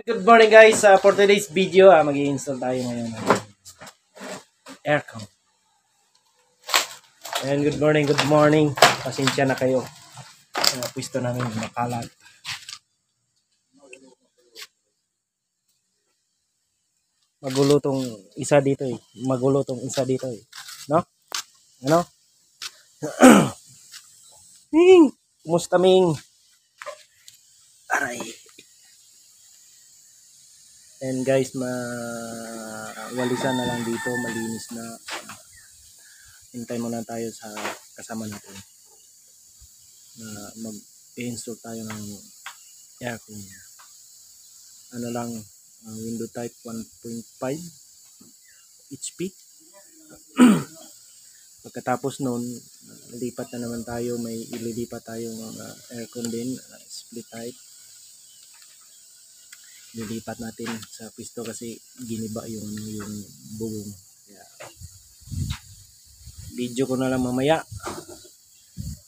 Good morning guys. For today's video, mag-i-install tayo ngayon ng aircon. And good morning. Pasensya na kayo. Pwesto namin makalat. Magulo tong isa dito eh. No? Ano? Ming! Kumusta Ming? Aray. And guys, walisan na lang dito, malinis na. Hintay muna tayo sa kasama natin na mag-install tayo ng aircon. Ano lang, window type 1.5 HP. Pagkatapos nun, lipat na naman tayo, may ililipat tayong aircon din, split type. Nilipat natin sa pisto kasi giniba yung bubong. Kaya, video ko na lang mamaya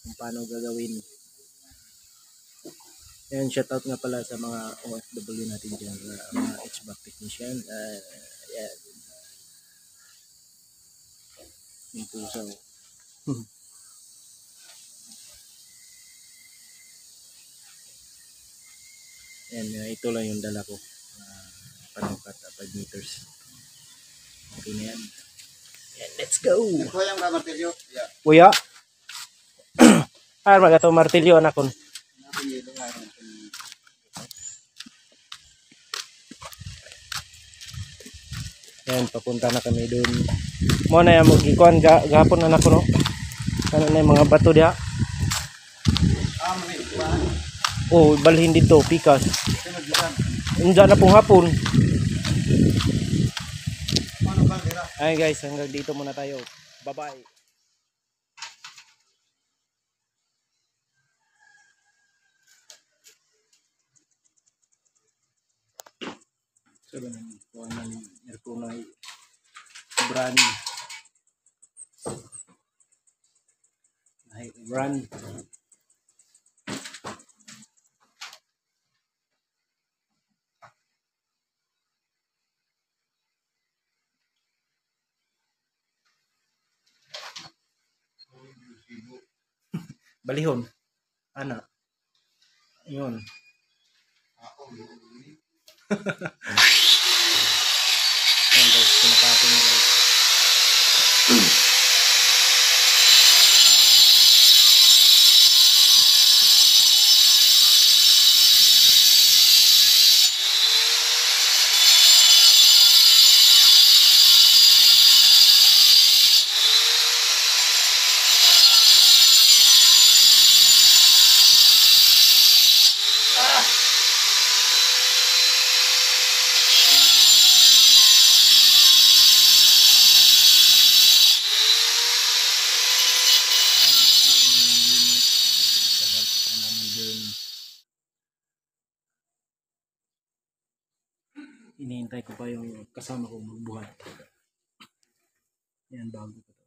kung paano gagawin. And shoutout nga pala sa mga OFW natin dyan, mga HVAC technician. Yan. Yung puso. And ito lang yung dala ko. Panukat 5 meters. Okay na yan. And let's go! Kuya ba martilyo? Yeah. Kuya? Magato martilyo anak ko. Yan, papunta na kami doon. Mo na yan, mag-ikuan gahapon anak ko, no? Ano na yung mga bato diha? Oh, balhin dito, pikas. Unja na pong hapon. Ay guys, hanggang dito muna tayo. Bye-bye. So, kuha na yung aircon ay brand. Ay, brand. Balihon. Ana. Yun. Ayan guys, pinapatong nyo guys. Hinihintay ko pa yung kasama ko magbuhat. Yan, bago ko.